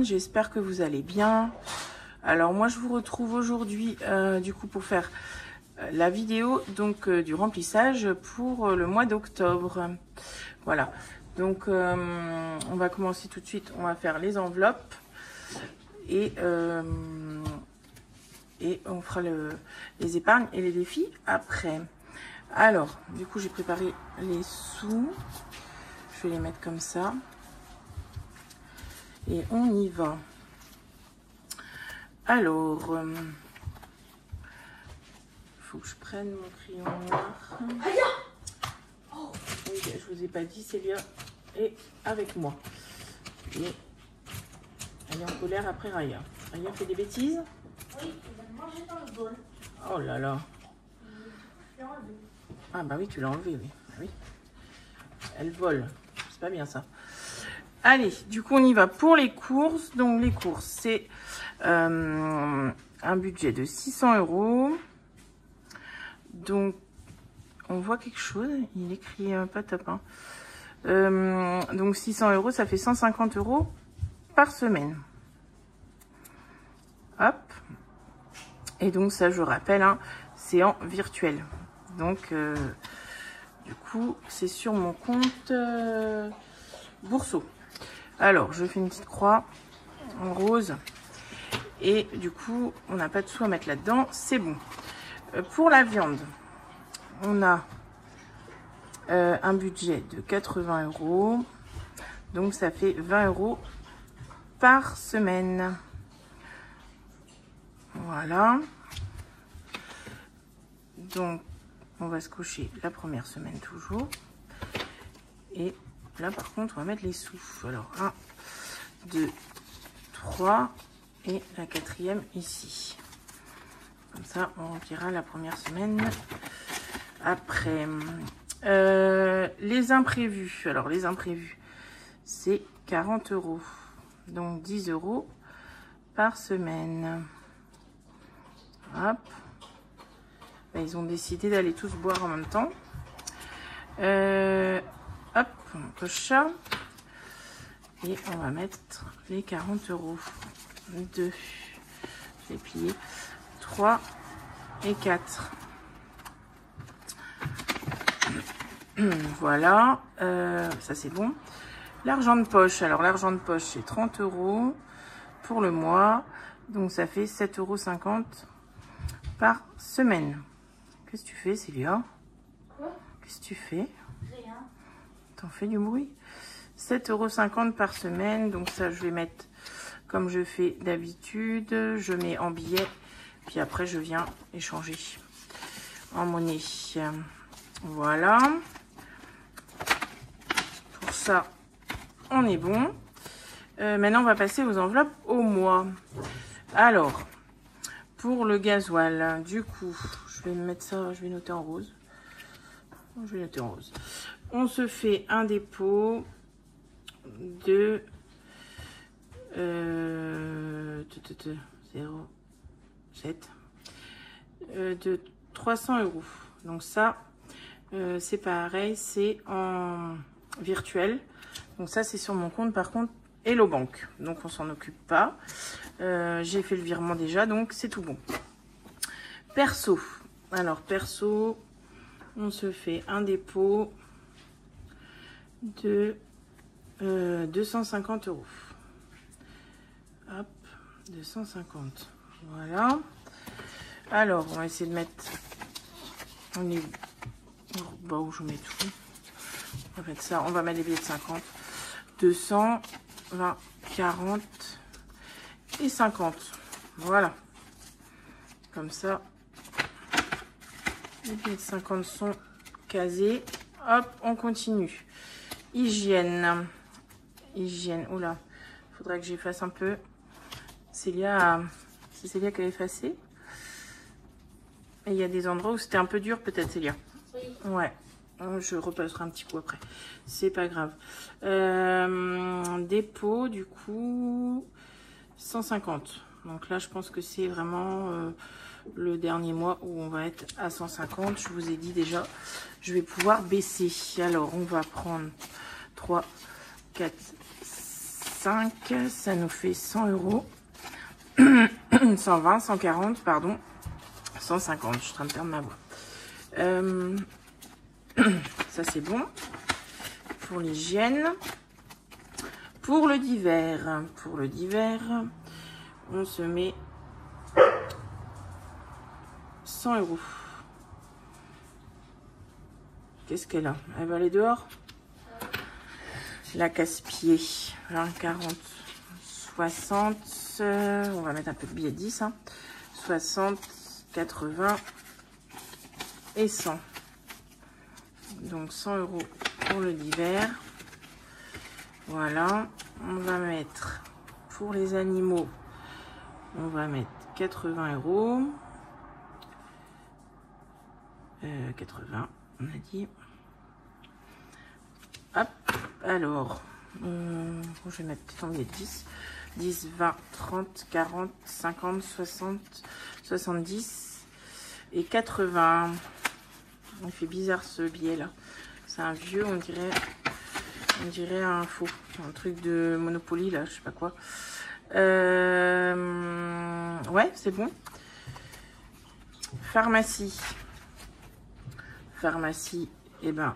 monde, j'espère que vous allez bien. Alors moi je vous retrouve aujourd'hui du coup pour faire la vidéo donc du remplissage pour le mois d'octobre. Voilà, donc on va commencer tout de suite, on va faire les enveloppes et on fera les épargnes et les défis après. Alors du coup j'ai préparé les sous, je vais les mettre comme ça. Et on y va. Alors, faut que je prenne mon crayon noir. Oui, je vous ai pas dit, Célia est avec moi. Et elle est en colère après Raya. Raya fait des bêtises? Oui, il va manger dans le bol. Oh là là. Ah bah oui, tu l'as enlevé, oui. Ah oui. Elle vole. C'est pas bien ça. Allez, du coup, on y va pour les courses. Donc, les courses, c'est un budget de 600 €. Donc, on voit quelque chose. Il écrit pas top. Hein. Donc, 600 €, ça fait 150 € par semaine. Hop. Et donc, ça, je rappelle, hein, c'est en virtuel. Donc, du coup, c'est sur mon compte Bourseau. Alors, je fais une petite croix en rose. Et du coup, on n'a pas de sous à mettre là-dedans. C'est bon. Pour la viande, on a un budget de 80 €. Donc, ça fait 20 € par semaine. Voilà. Donc, on va se cocher la première semaine toujours. Et là, par contre, on va mettre les sous. Alors, 1, 2, 3 et la quatrième ici. Comme ça, on remplira la première semaine. Après, les imprévus. Alors, les imprévus, c'est 40 €. Donc, 10 € par semaine. Hop. Là, ils ont décidé d'aller tous boire en même temps. Hop, on coche ça. Et on va mettre les 40 €. 2, je vais plier. 3 et 4. Voilà, ça c'est bon. L'argent de poche, alors l'argent de poche c'est 30 € pour le mois. Donc ça fait 7,50 € par semaine. Qu'est-ce que tu fais, Célia? Quoi? Qu'est-ce que tu fais? Rien. T'en fais du bruit? 7,50 € par semaine. Donc ça, je vais mettre comme je fais d'habitude. Je mets en billets. Puis après, je viens échanger en monnaie. Voilà. Pour ça, on est bon. Maintenant, on va passer aux enveloppes au mois. Alors, pour le gasoil, du coup, je vais mettre ça, je vais noter en rose. Je vais noter en rose. On se fait un dépôt de 0,7 de 300 €. Donc ça, c'est pareil, c'est en virtuel. Donc ça, c'est sur mon compte, par contre, Hello Bank. Donc on s'en occupe pas. J'ai fait le virement déjà, donc c'est tout bon. Perso. Alors perso, on se fait un dépôt de 250 €. Hop, 250. Voilà. Alors, on va essayer de mettre... On est bah, où je mets tout. On va mettre ça. On va mettre les billets de 50. 200, 20, 40 et 50. Voilà. Comme ça. Les billets de 50 sont casés. Hop, on continue. Hygiène. Hygiène. Oula. Faudrait que j'efface un peu. Célia, c'est Célia qui a effacé. Et il y a des endroits où c'était un peu dur, peut-être, Célia. Oui. Ouais. Je repasserai un petit coup après. C'est pas grave. Dépôt, du coup, 150. Donc là, je pense que c'est vraiment le dernier mois où on va être à 150. Je vous ai dit déjà, je vais pouvoir baisser. Alors, on va prendre 3, 4, 5, ça nous fait 100 euros. 120, 140, pardon. 150, je suis en train de perdre ma voix. Ça, c'est bon. Pour l'hygiène. Pour le divers, on se met 100 euros. Qu'est-ce qu'elle a? Elle va aller dehors? La casse-pied. 20, 40, 60. On va mettre un peu de billets 10. Hein. 60, 80 et 100. Donc 100 euros pour le divers. Voilà. On va mettre pour les animaux. On va mettre 80 euros. 80, on a dit. Hop, alors, je vais mettre peut-être en billet de 10. 10, 20, 30, 40, 50, 60, 70 et 80. Il fait bizarre ce billet-là. C'est un vieux, on dirait un faux. Un truc de Monopoly, là, je sais pas quoi. Ouais, c'est bon. Pharmacie. Pharmacie, eh ben,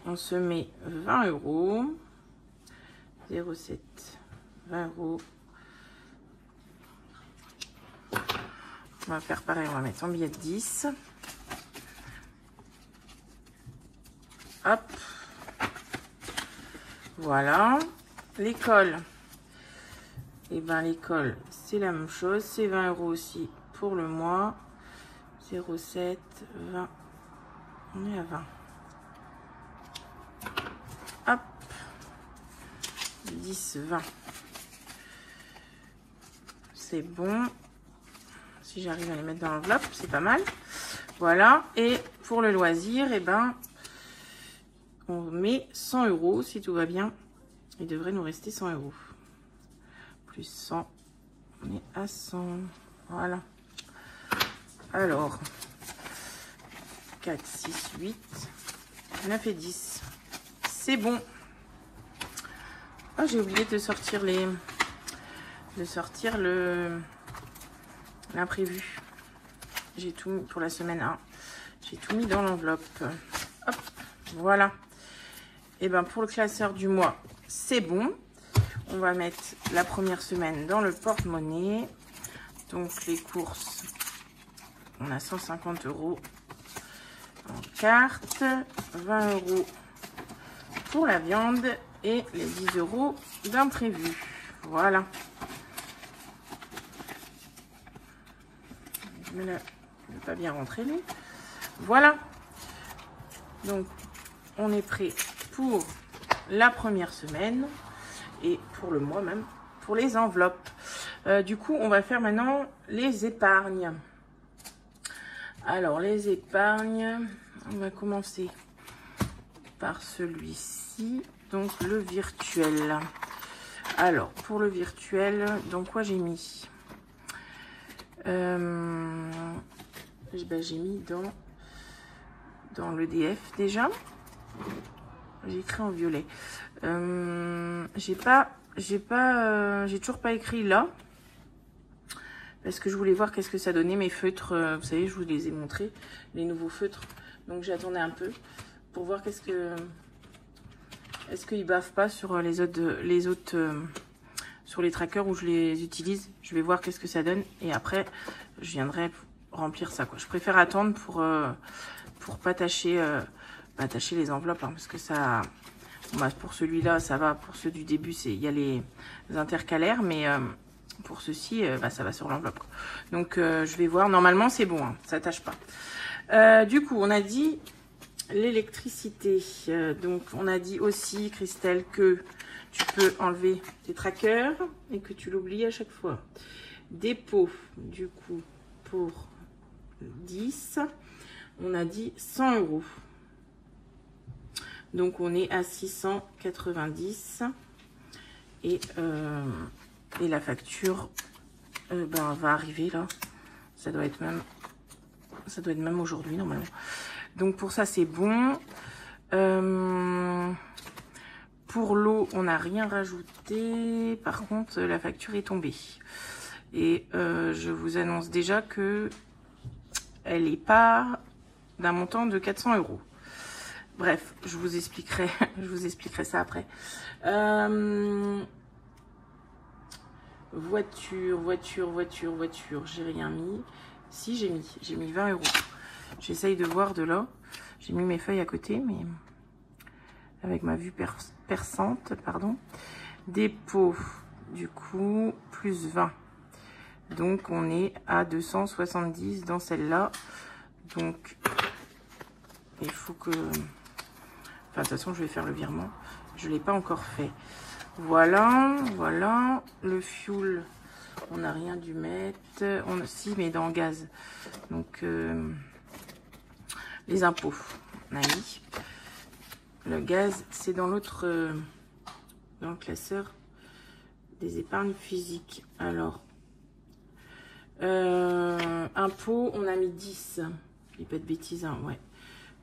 on se met 20 euros. 0,7, 20 euros. On va faire pareil, on va mettre en billet de 10. Hop. Voilà. L'école. Et ben l'école, c'est la même chose. C'est 20 euros aussi pour le mois. 0,7, 20. On est à 20. Hop. 10, 20. C'est bon. Si j'arrive à les mettre dans l'enveloppe, c'est pas mal. Voilà. Et pour le loisir, eh ben, on met 100 euros si tout va bien. Il devrait nous rester 100 euros. Plus 100. On est à 100. Voilà. Alors. 4, 6, 8, 9 et 10. C'est bon. Oh, j'ai oublié de sortir l'imprévu. J'ai tout mis pour la semaine 1. J'ai tout mis dans l'enveloppe. Hop, voilà. Et ben pour le classeur du mois, c'est bon. On va mettre la première semaine dans le porte-monnaie. Donc les courses, on a 150 euros. En carte, 20 euros pour la viande et les 10 euros d'imprévu. Voilà. Je ne vais pas bien rentrer lui. Voilà. Donc, on est prêt pour la première semaine et pour le mois même, pour les enveloppes. Du coup, on va faire maintenant les épargnes. Alors, les épargnes, on va commencer par celui-ci, donc le virtuel. Alors, pour le virtuel, dans quoi j'ai mis ben, j'ai mis dans l'EDF déjà. J'ai écrit en violet. J'ai toujours pas écrit là. Parce que je voulais voir qu'est-ce que ça donnait mes feutres. Vous savez, je vous les ai montrés, les nouveaux feutres. Donc j'attendais un peu pour voir qu'est-ce qu'ils bavent pas sur les autres sur les trackers où je les utilise. Je vais voir qu'est-ce que ça donne et après je viendrai remplir ça, quoi. Je préfère attendre pour pas tâcher les enveloppes, hein, parce que ça, bah, pour celui-là ça va, pour ceux du début il y a les intercalaires, mais pour ceci, bah, ça va sur l'enveloppe. Donc, je vais voir. Normalement, c'est bon. Hein, ça tâche pas. Du coup, on a dit l'électricité. Donc, on a dit aussi, Christelle, que tu peux enlever tes trackers et que tu l'oublies à chaque fois. Dépôt, du coup, pour 10, on a dit 100 euros. Donc, on est à 690. Et la facture ben, va arriver là. Ça doit être même aujourd'hui normalement. Donc pour ça c'est bon. Pour l'eau, on n'a rien rajouté. Par contre, la facture est tombée. Et je vous annonce déjà que elle n'est pas d'un montant de 400 €. Bref, je vous expliquerai ça après. Voiture, j'ai rien mis. Si, j'ai mis 20 €. J'essaye de voir de là. J'ai mis mes feuilles à côté, mais avec ma vue perçante, pardon. Dépôt, du coup, plus 20. Donc, on est à 270 dans celle-là. Donc, il faut que... Enfin, de toute façon, je vais faire le virement. Je ne l'ai pas encore fait. Voilà. Le fuel, on n'a rien dû mettre. Si, mais dans gaz. Donc, les impôts, on a mis. Le gaz, c'est dans l'autre... dans le classeur des épargnes physiques. Alors, impôts, on a mis 10. Je dis pas de bêtises, hein, ouais.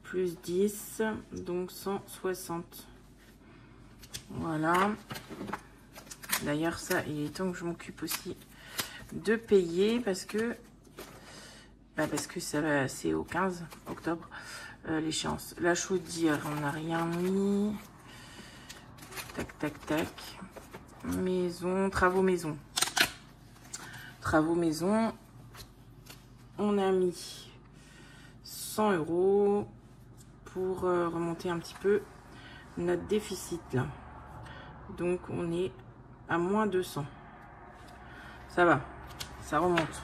Plus 10, donc 160. Voilà. D'ailleurs, ça, il est temps que je m'occupe aussi de payer parce que ça c'est au 15 octobre l'échéance. La chaudière, on n'a rien mis. Tac. Maison, travaux maison. Travaux maison, on a mis 100 € pour remonter un petit peu notre déficit là. Donc on est à moins 200. Ça va, ça remonte.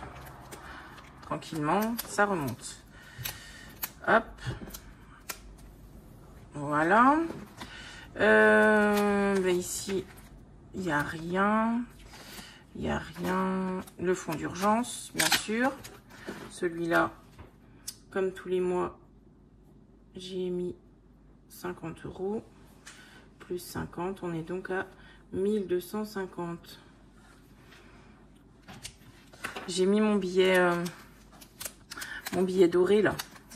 Tranquillement, ça remonte. Hop. Voilà. Ici, il n'y a rien. Il n'y a rien. Le fonds d'urgence, bien sûr. Celui-là, comme tous les mois, j'ai mis 50 € plus 50. On est donc à 1250. J'ai mis mon billet doré là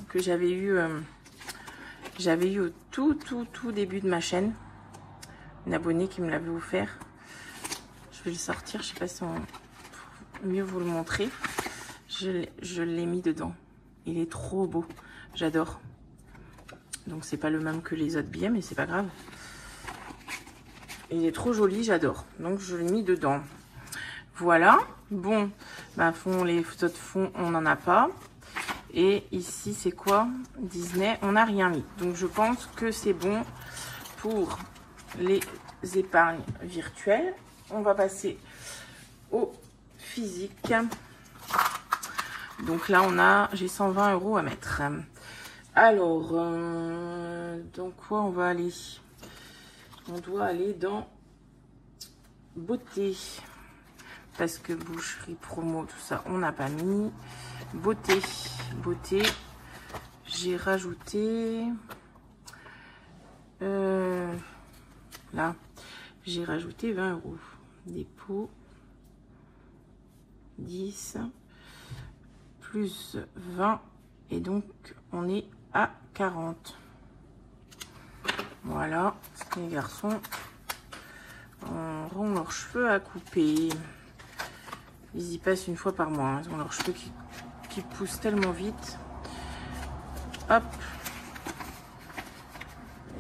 que j'avais eu au tout début de ma chaîne. Une abonnée qui me l'avait offert. Je vais le sortir, je sais pas si on peut mieux vous le montrer. Je l'ai mis dedans. Il est trop beau, j'adore. Donc c'est pas le même que les autres billets, mais c'est pas grave. Il est trop joli, j'adore. Donc je l'ai mis dedans. Voilà. Bon, les autres fonds, on n'en a pas. Et ici, c'est quoi? Disney, on n'a rien mis. Donc je pense que c'est bon pour les épargnes virtuelles. On va passer au physique. Donc là, j'ai 120 € à mettre. Alors, dans quoi on va aller? On doit aller dans beauté. Parce que boucherie, promo, tout ça, on n'a pas mis. Beauté, j'ai rajouté... là, j'ai rajouté 20 €. Dépôt, 10, plus 20. Et donc, on est à 40. Voilà, les garçons auront leurs cheveux à couper. Ils y passent une fois par mois. Hein. Ils ont leurs cheveux qui poussent tellement vite. Hop.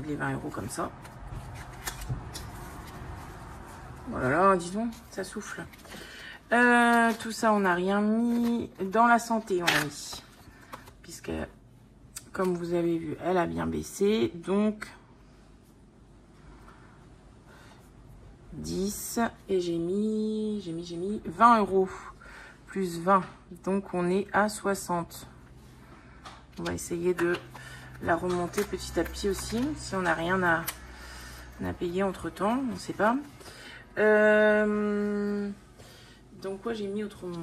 Les 20 € comme ça. Voilà, dis donc, ça souffle. Tout ça, on n'a rien mis. Dans la santé, on a mis. Puisque, comme vous avez vu, elle a bien baissé. Donc, 10. Et j'ai mis 20 €. Plus 20. Donc, on est à 60. On va essayer de la remonter petit à petit aussi. Si on n'a rien à payer entre-temps, on ne sait pas. Donc, quoi, j'ai mis autrement.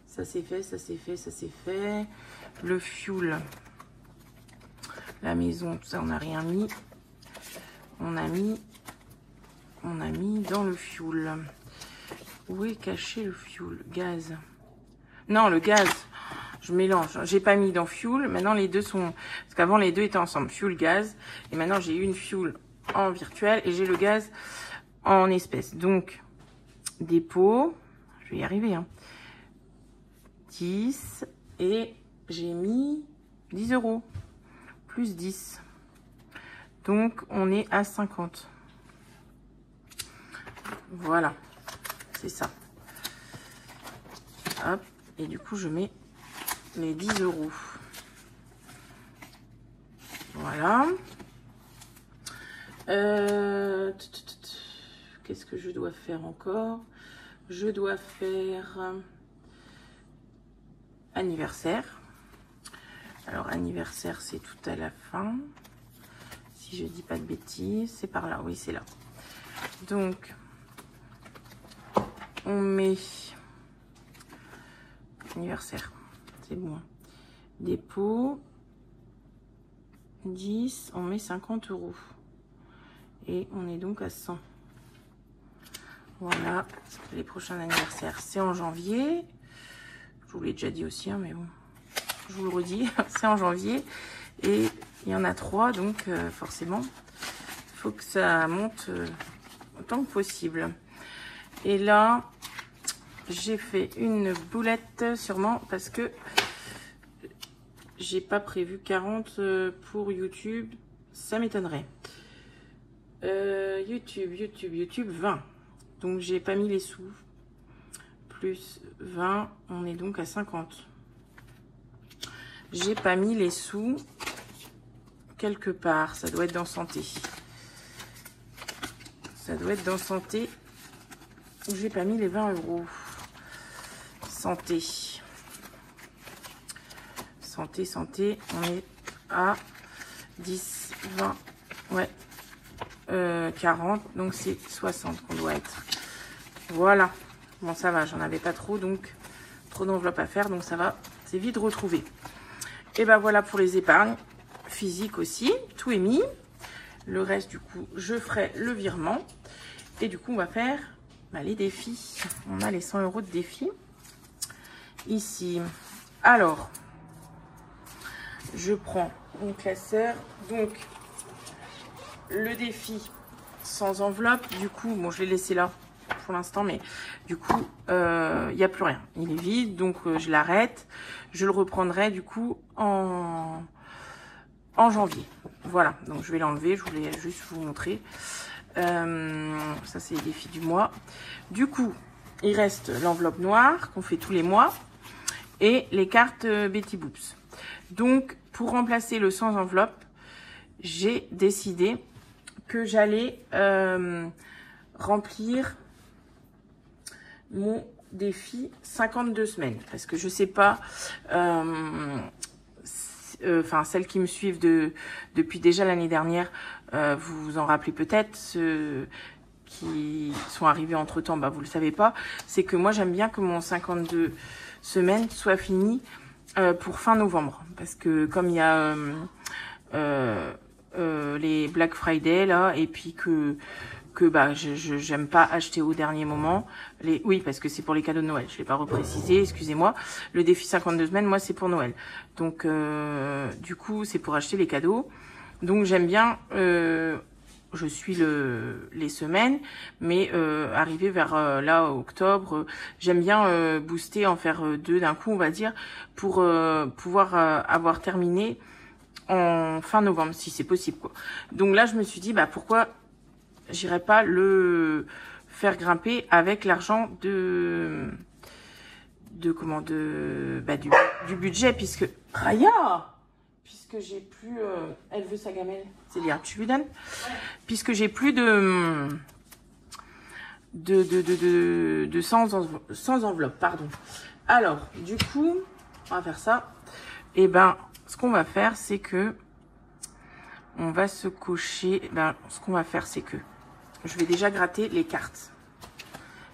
Ça c'est fait, ça c'est fait, ça c'est fait. Le fuel. La maison, tout ça, on n'a rien mis. On a mis dans le fuel. Où est caché le fuel? Gaz. Non, le gaz. Je mélange. J'ai pas mis dans fuel. Maintenant, les deux sont... Parce qu'avant, les deux étaient ensemble. Fuel, gaz. Et maintenant, j'ai une fuel en virtuel et j'ai le gaz en espèces. Donc, dépôt, je vais y arriver, hein. 10 et j'ai mis 10 € plus 10. Donc, on est à 50. Voilà, c'est ça. Hop, et du coup, je mets les 10 €. Voilà. Qu'est-ce que je dois faire encore? Je dois faire anniversaire. Alors, anniversaire, c'est tout à la fin. Si je dis pas de bêtises, c'est par là. Oui, c'est là. Donc, on met anniversaire. C'est bon. Dépôt. 10, on met 50 €. Et on est donc à 100. Voilà. Les prochains anniversaires, c'est en janvier. Je vous l'ai déjà dit aussi, hein, mais bon. Je vous le redis, c'est en janvier. Et il y en a 3, donc forcément, il faut que ça monte autant que possible. Et là, j'ai fait une boulette sûrement parce que j'ai pas prévu 40 pour YouTube. Ça m'étonnerait. YouTube, 20. Donc, j'ai pas mis les sous. Plus 20, on est donc à 50. J'ai pas mis les sous quelque part. Ça doit être dans santé. Ça doit être dans santé où j'ai pas mis les 20 €. Santé. Santé. On est à 10, 20, ouais, 40. Donc, c'est 60 qu'on doit être. Voilà. Bon, ça va. J'en avais pas trop. Donc, trop d'enveloppes à faire. Donc, ça va. C'est vite retrouvé. Et ben voilà pour les épargnes physiques aussi. Tout est mis. Le reste, du coup, je ferai le virement. Et du coup, on va faire les défis. On a les 100 € de défis. Ici. Alors, je prends mon classeur. Donc, le défi sans enveloppe. Du coup, bon, je l'ai laissé là pour l'instant, mais du coup, il n'y a plus rien. Il est vide, donc je l'arrête. Je le reprendrai du coup en janvier. Voilà, donc je vais l'enlever. Je voulais juste vous montrer. Ça, c'est les défis du mois. Du coup, il reste l'enveloppe noire qu'on fait tous les mois et les cartes Betty Boops. Donc, pour remplacer le sans enveloppe, j'ai décidé que j'allais remplir mon défi 52 semaines. Parce que je sais pas, celles qui me suivent depuis déjà l'année dernière, vous vous en rappelez peut-être, ceux qui sont arrivés entre temps, vous le savez pas. C'est que moi, j'aime bien que mon 52 semaines soit fini pour fin novembre. Parce que comme il y a les Black Friday là, et puis que j'aime pas acheter au dernier moment. Oui, parce que c'est pour les cadeaux de Noël. Je l'ai pas reprécisé, excusez-moi. Le défi 52 semaines, moi, c'est pour Noël. Donc, du coup, c'est pour acheter les cadeaux. Donc, j'aime bien, je suis les semaines, mais arriver vers là, octobre, j'aime bien booster, en faire 2 d'un coup, on va dire, pour pouvoir avoir terminé en fin novembre, si c'est possible, quoi. Donc là, je me suis dit, pourquoi j'irai pas le faire grimper avec l'argent du budget, puisque j'ai plus, elle veut sa gamelle, Célia, tu lui donnes? Ouais. Puisque j'ai plus de sans enveloppe, pardon. Alors, du coup, on va faire ça. Et ce qu'on va faire, c'est que on va se cocher. Ce qu'on va faire, c'est que je vais déjà gratter les cartes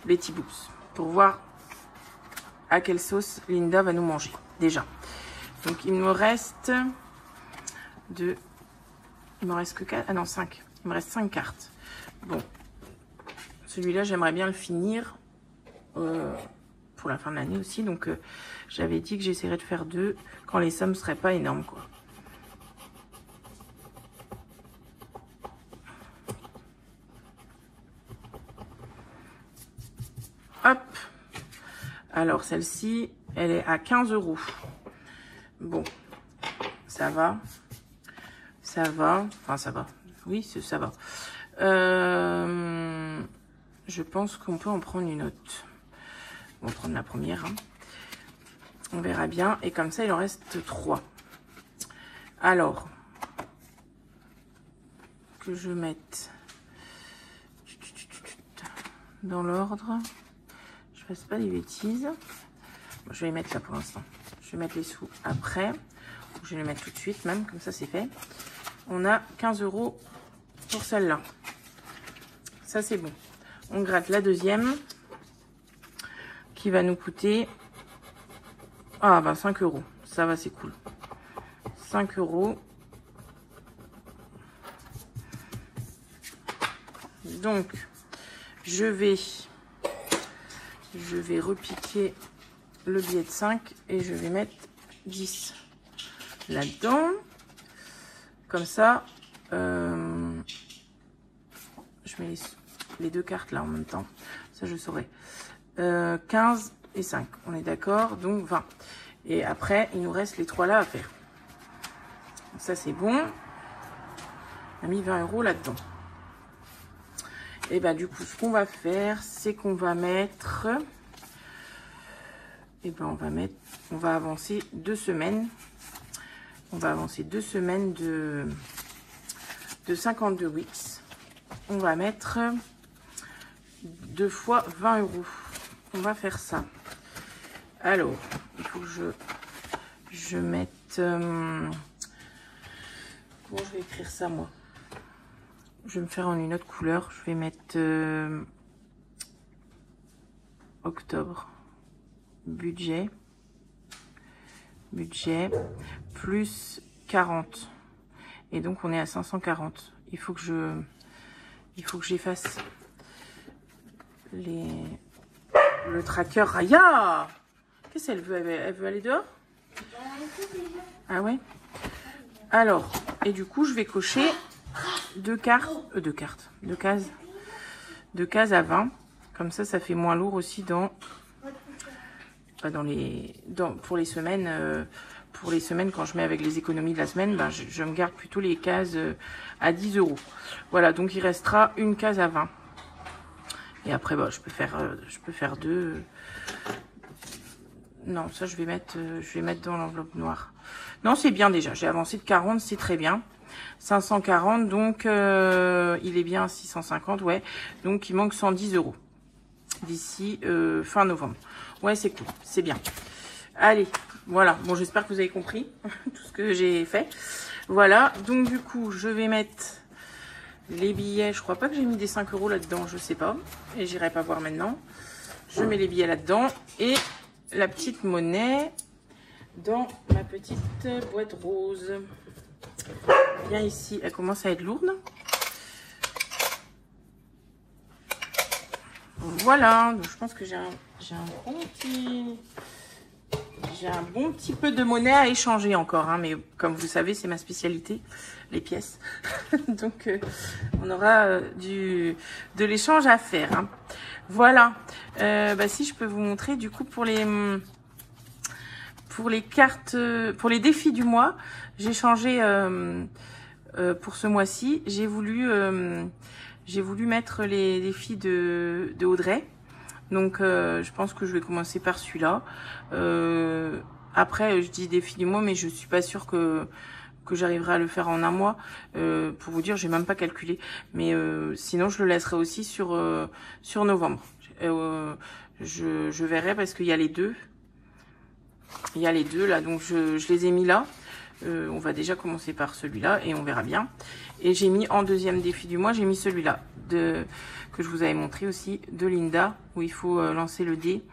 Betty Boops pour voir à quelle sauce Linda va nous manger. Déjà. Donc, il me reste il me reste que 4. Ah non, 5. Il me reste 5 cartes. Bon. Celui-là, j'aimerais bien le finir pour la fin de l'année aussi. Donc, j'avais dit que j'essaierais de faire 2 quand les sommes ne seraient pas énormes, quoi. Alors, celle-ci, elle est à 15 €. Bon, ça va. Ça va. Enfin, ça va. Oui, ça va. Je pense qu'on peut en prendre une autre. On va prendre la première. Hein. On verra bien. Et comme ça, il en reste 3. Alors, que je mette dans l'ordre. Je fasse pas des bêtises. Bon, je vais les mettre là pour l'instant. Je vais mettre les sous après. Je vais les mettre tout de suite même, comme ça c'est fait. On a 15 € pour celle-là. Ça c'est bon. On gratte la deuxième qui va nous coûter 5 €. Ça va, c'est cool. 5 €. Donc, je vais repiquer le billet de 5 et je vais mettre 10 là-dedans. Comme ça, je mets les 2 cartes là en même temps. Ça, je saurai. 15 et 5. On est d'accord? Donc, 20. Et après, il nous reste les 3 là à faire. Ça, c'est bon. On a mis 20 € là-dedans. Et bah, du coup, ce qu'on va faire, c'est qu'on va mettre... Et ben, on va avancer 2 semaines. On va avancer 2 semaines de 52 weeks. On va mettre 2 fois 20 €. On va faire ça. Alors, il faut que je mette... comment je vais écrire ça, moi? Je vais me faire en une autre couleur. Je vais mettre octobre. Budget plus 40. Et donc, on est à 540. Il faut que j'efface le tracker. Raya! Qu'est-ce qu'elle veut? Elle veut aller dehors? Ah ouais? Alors, et du coup, je vais cocher 2 cases à 20. Comme ça, ça fait moins lourd aussi pour les semaines. Pour les semaines, quand je mets avec les économies de la semaine, ben, je me garde plutôt les cases à 10 €. Voilà, donc il restera une case à 20. Et après, bah, je peux faire 2. Non, ça, je vais mettre dans l'enveloppe noire. Non, c'est bien déjà. J'ai avancé de 40, c'est très bien. 540, donc il est bien à 650, ouais. Donc, il manque 110 € d'ici fin novembre. Ouais, c'est cool, c'est bien. Allez, voilà. Bon, j'espère que vous avez compris tout ce que j'ai fait. Voilà, donc du coup, je vais mettre les billets. Je crois pas que j'ai mis des 5 € là-dedans, je sais pas. Et j'irai pas voir maintenant. Je mets les billets là-dedans et la petite monnaie dans ma petite boîte rose. Bien ici, elle commence à être lourde. Voilà, donc je pense que j'ai un bon petit peu de monnaie à échanger encore, hein, mais comme vous savez, c'est ma spécialité, les pièces. Donc, on aura de l'échange à faire. Hein. Voilà. Si je peux vous montrer, du coup, pour les cartes, pour les défis du mois, j'ai changé pour ce mois-ci. J'ai voulu mettre les défis de Audrey. Donc, je pense que je vais commencer par celui-là. Après, je dis défi du mois, mais je suis pas sûre que j'arriverai à le faire en un mois. Pour vous dire, j'ai même pas calculé. Mais sinon, je le laisserai aussi sur novembre. Je verrai parce qu'il y a les deux. Il y a les deux là, donc je les ai mis là. On va déjà commencer par celui-là et on verra bien. Et j'ai mis en deuxième défi du mois, j'ai mis celui-là que je vous avais montré aussi, de Linda, où il faut lancer le dé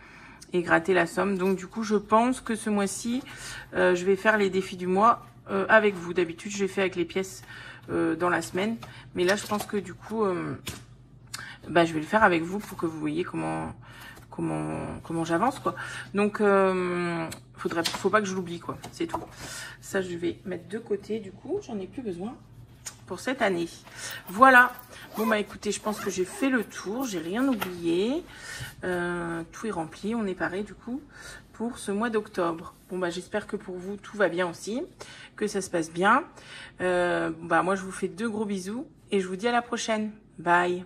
et gratter la somme. Donc du coup, je pense que ce mois-ci, je vais faire les défis du mois avec vous. D'habitude, je les fais avec les pièces dans la semaine. Mais là, je pense que du coup, je vais le faire avec vous pour que vous voyez comment j'avance, quoi. Donc, faut pas que je l'oublie, quoi. C'est tout. Ça, je vais mettre de côté, du coup. J'en ai plus besoin. pour cette année. Voilà. Bon, bah écoutez, je pense que j'ai fait le tour. J'ai rien oublié. Tout est rempli. On est paré du coup pour ce mois d'octobre. Bon, bah j'espère que pour vous, tout va bien aussi. Que ça se passe bien. Bah moi, je vous fais 2 gros bisous. Et je vous dis à la prochaine. Bye.